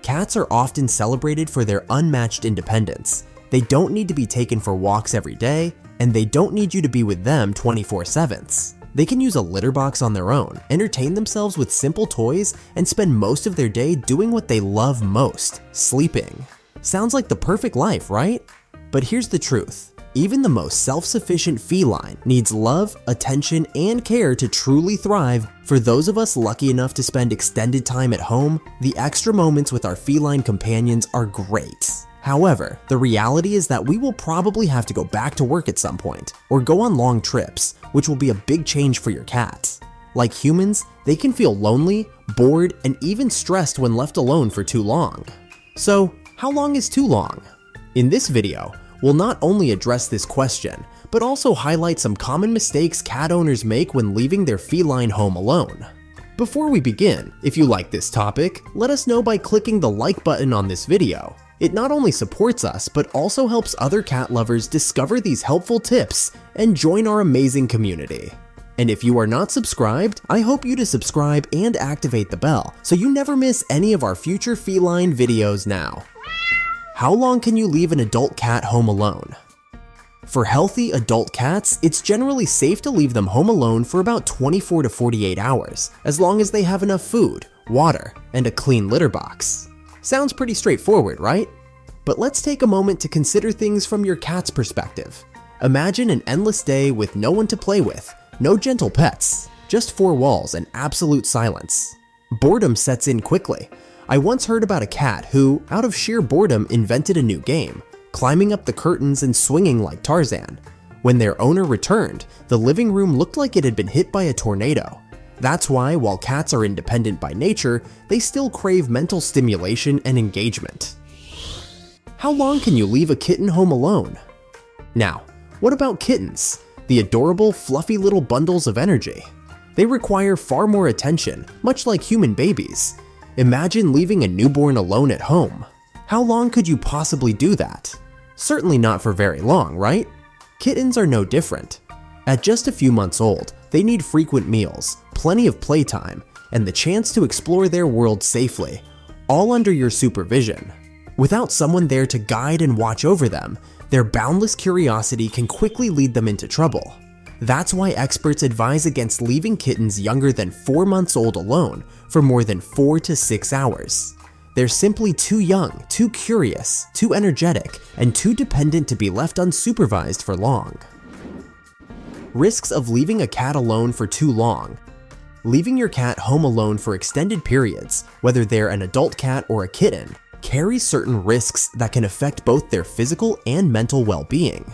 Cats are often celebrated for their unmatched independence. They don't need to be taken for walks every day, and they don't need you to be with them 24/7. They can use a litter box on their own, entertain themselves with simple toys, and spend most of their day doing what they love most, sleeping. Sounds like the perfect life, right? But here's the truth. Even the most self-sufficient feline needs love, attention, and care to truly thrive. For those of us lucky enough to spend extended time at home, the extra moments with our feline companions are great. However, the reality is that we will probably have to go back to work at some point, or go on long trips, which will be a big change for your cat. Like humans, they can feel lonely, bored, and even stressed when left alone for too long. So, how long is too long? In this video, we'll not only address this question, but also highlight some common mistakes cat owners make when leaving their feline home alone. Before we begin, if you like this topic, let us know by clicking the like button on this video. It not only supports us, but also helps other cat lovers discover these helpful tips and join our amazing community. And if you are not subscribed, I hope you to subscribe and activate the bell so you never miss any of our future feline videos now. How long can you leave an adult cat home alone? For healthy adult cats, it's generally safe to leave them home alone for about 24 to 48 hours, as long as they have enough food, water, and a clean litter box. Sounds pretty straightforward, right? But let's take a moment to consider things from your cat's perspective. Imagine an endless day with no one to play with, no gentle pets, just four walls and absolute silence. Boredom sets in quickly. I once heard about a cat who, out of sheer boredom, invented a new game, climbing up the curtains and swinging like Tarzan. When their owner returned, the living room looked like it had been hit by a tornado. That's why, while cats are independent by nature, they still crave mental stimulation and engagement. How long can you leave a kitten home alone? Now, what about kittens? The adorable, fluffy little bundles of energy. They require far more attention, much like human babies. Imagine leaving a newborn alone at home. How long could you possibly do that? Certainly not for very long, right? Kittens are no different. At just a few months old, they need frequent meals, plenty of playtime, and the chance to explore their world safely, all under your supervision. Without someone there to guide and watch over them, their boundless curiosity can quickly lead them into trouble. That's why experts advise against leaving kittens younger than 4 months old alone for more than 4 to 6 hours. They're simply too young, too curious, too energetic, and too dependent to be left unsupervised for long. Risks of leaving a cat alone for too long. Leaving your cat home alone for extended periods, whether they're an adult cat or a kitten, carries certain risks that can affect both their physical and mental well-being.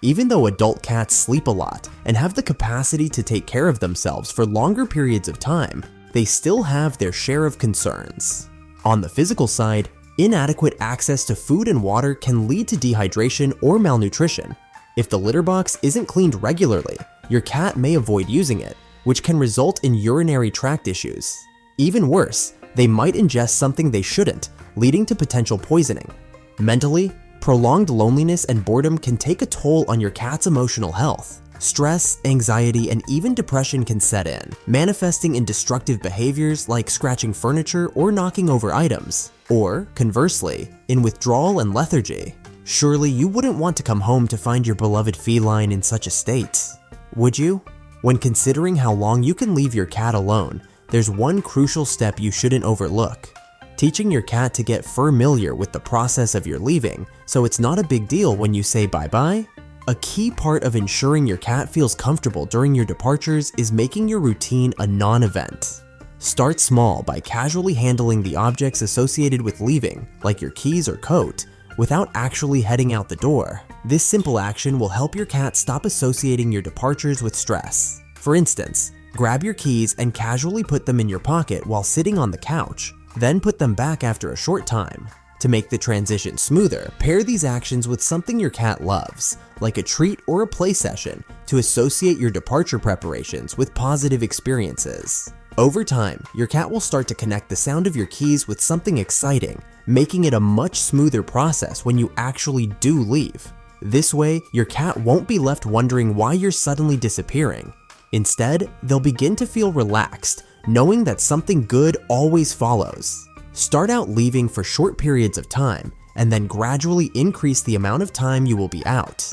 Even though adult cats sleep a lot and have the capacity to take care of themselves for longer periods of time, they still have their share of concerns. On the physical side, inadequate access to food and water can lead to dehydration or malnutrition. If the litter box isn't cleaned regularly, your cat may avoid using it, which can result in urinary tract issues. Even worse, they might ingest something they shouldn't, leading to potential poisoning. Mentally, prolonged loneliness and boredom can take a toll on your cat's emotional health. Stress, anxiety, and even depression can set in, manifesting in destructive behaviors like scratching furniture or knocking over items, or, conversely, in withdrawal and lethargy. Surely you wouldn't want to come home to find your beloved feline in such a state, would you? When considering how long you can leave your cat alone, there's one crucial step you shouldn't overlook. Teaching your cat to get familiar with the process of your leaving, so it's not a big deal when you say bye-bye. A key part of ensuring your cat feels comfortable during your departures is making your routine a non-event. Start small by casually handling the objects associated with leaving, like your keys or coat, without actually heading out the door. This simple action will help your cat stop associating your departures with stress. For instance, grab your keys and casually put them in your pocket while sitting on the couch, then put them back after a short time. To make the transition smoother, pair these actions with something your cat loves, like a treat or a play session, to associate your departure preparations with positive experiences. Over time, your cat will start to connect the sound of your keys with something exciting, making it a much smoother process when you actually do leave. This way, your cat won't be left wondering why you're suddenly disappearing. Instead, they'll begin to feel relaxed, knowing that something good always follows. Start out leaving for short periods of time and then gradually increase the amount of time you will be out.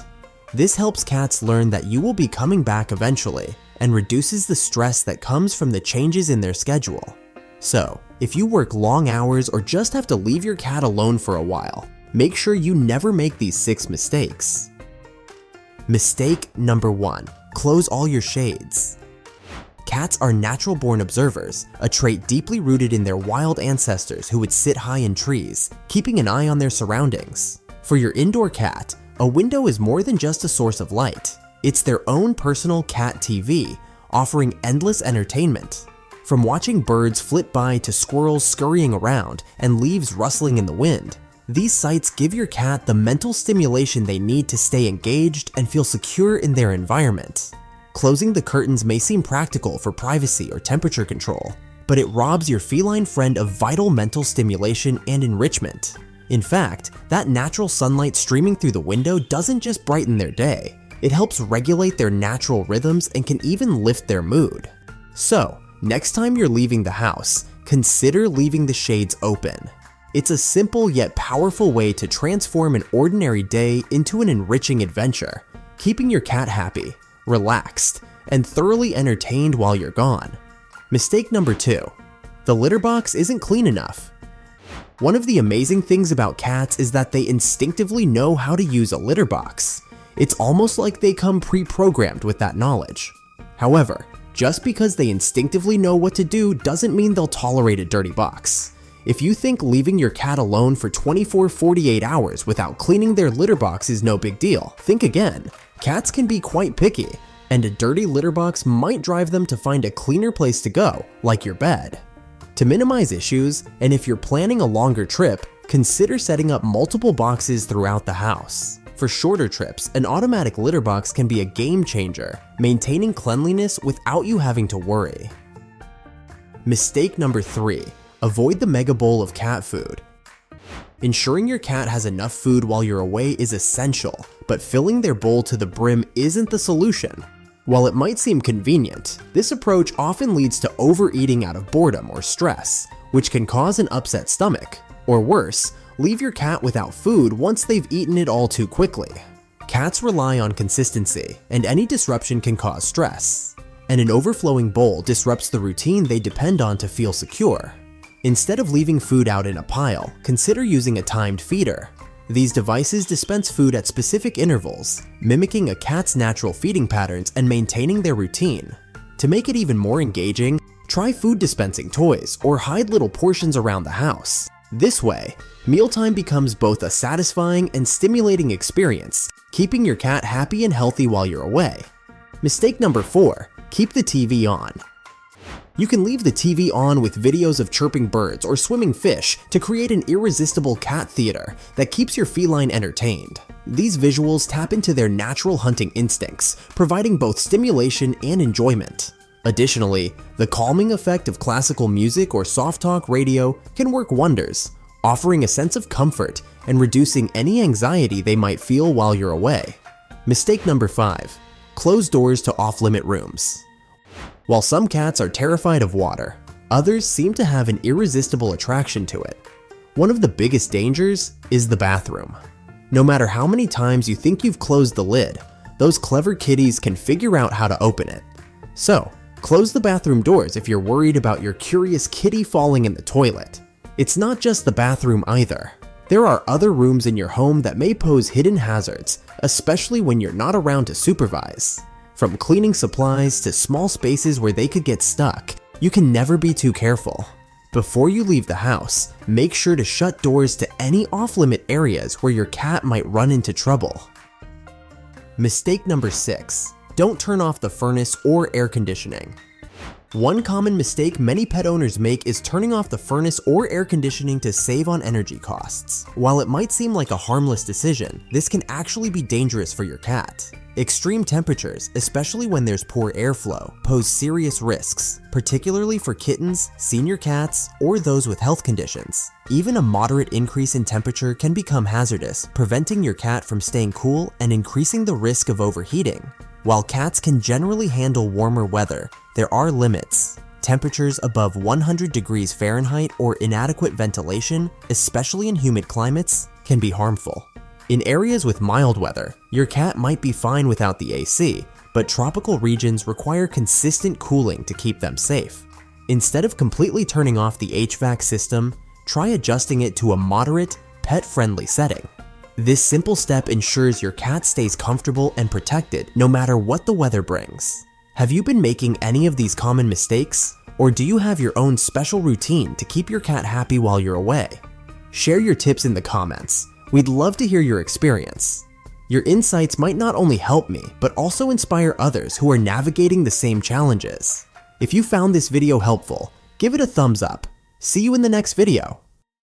This helps cats learn that you will be coming back eventually and reduces the stress that comes from the changes in their schedule. So, if you work long hours or just have to leave your cat alone for a while, make sure you never make these 6 mistakes. Mistake number 1. Close all your shades. Cats are natural-born observers, a trait deeply rooted in their wild ancestors who would sit high in trees, keeping an eye on their surroundings. For your indoor cat, a window is more than just a source of light. It's their own personal cat TV, offering endless entertainment. From watching birds flit by to squirrels scurrying around and leaves rustling in the wind, these sights give your cat the mental stimulation they need to stay engaged and feel secure in their environment. Closing the curtains may seem practical for privacy or temperature control, but it robs your feline friend of vital mental stimulation and enrichment. In fact, that natural sunlight streaming through the window doesn't just brighten their day, it helps regulate their natural rhythms and can even lift their mood. So, next time you're leaving the house, consider leaving the shades open. It's a simple yet powerful way to transform an ordinary day into an enriching adventure, keeping your cat happy, relaxed, and thoroughly entertained while you're gone. Mistake number 2. The litter box isn't clean enough. One of the amazing things about cats is that they instinctively know how to use a litter box. It's almost like they come pre-programmed with that knowledge. However, just because they instinctively know what to do doesn't mean they'll tolerate a dirty box. If you think leaving your cat alone for 24-48 hours without cleaning their litter box is no big deal, think again. Cats can be quite picky, and a dirty litter box might drive them to find a cleaner place to go, like your bed. To minimize issues, and if you're planning a longer trip, consider setting up multiple boxes throughout the house. For shorter trips, an automatic litter box can be a game changer, maintaining cleanliness without you having to worry. Mistake number 3. Avoid the mega bowl of cat food. Ensuring your cat has enough food while you're away is essential, but filling their bowl to the brim isn't the solution. While it might seem convenient, this approach often leads to overeating out of boredom or stress, which can cause an upset stomach, or worse, leave your cat without food once they've eaten it all too quickly. Cats rely on consistency, and any disruption can cause stress, and an overflowing bowl disrupts the routine they depend on to feel secure. Instead of leaving food out in a pile, consider using a timed feeder. These devices dispense food at specific intervals, mimicking a cat's natural feeding patterns and maintaining their routine. To make it even more engaging, try food dispensing toys or hide little portions around the house. This way, mealtime becomes both a satisfying and stimulating experience, keeping your cat happy and healthy while you're away. Mistake number 4. Keep the TV on. You can leave the TV on with videos of chirping birds or swimming fish to create an irresistible cat theater that keeps your feline entertained. These visuals tap into their natural hunting instincts, providing both stimulation and enjoyment. Additionally, the calming effect of classical music or soft talk radio can work wonders, offering a sense of comfort and reducing any anxiety they might feel while you're away. Mistake number 5. Close doors to off-limit rooms. While some cats are terrified of water, others seem to have an irresistible attraction to it. One of the biggest dangers is the bathroom. No matter how many times you think you've closed the lid, those clever kitties can figure out how to open it. So, close the bathroom doors if you're worried about your curious kitty falling in the toilet. It's not just the bathroom either. There are other rooms in your home that may pose hidden hazards, especially when you're not around to supervise. From cleaning supplies to small spaces where they could get stuck, you can never be too careful. Before you leave the house, make sure to shut doors to any off-limit areas where your cat might run into trouble. Mistake number 6. Don't turn off the furnace or air conditioning. One common mistake many pet owners make is turning off the furnace or air conditioning to save on energy costs. While it might seem like a harmless decision, this can actually be dangerous for your cat. Extreme temperatures, especially when there's poor airflow, pose serious risks, particularly for kittens, senior cats, or those with health conditions. Even a moderate increase in temperature can become hazardous, preventing your cat from staying cool and increasing the risk of overheating. While cats can generally handle warmer weather, there are limits. Temperatures above 100 degrees Fahrenheit or inadequate ventilation, especially in humid climates, can be harmful. In areas with mild weather, your cat might be fine without the AC, but tropical regions require consistent cooling to keep them safe. Instead of completely turning off the HVAC system, try adjusting it to a moderate, pet-friendly setting. This simple step ensures your cat stays comfortable and protected no matter what the weather brings. Have you been making any of these common mistakes? Or do you have your own special routine to keep your cat happy while you're away? Share your tips in the comments. We'd love to hear your experience. Your insights might not only help me, but also inspire others who are navigating the same challenges. If you found this video helpful, give it a thumbs up. See you in the next video.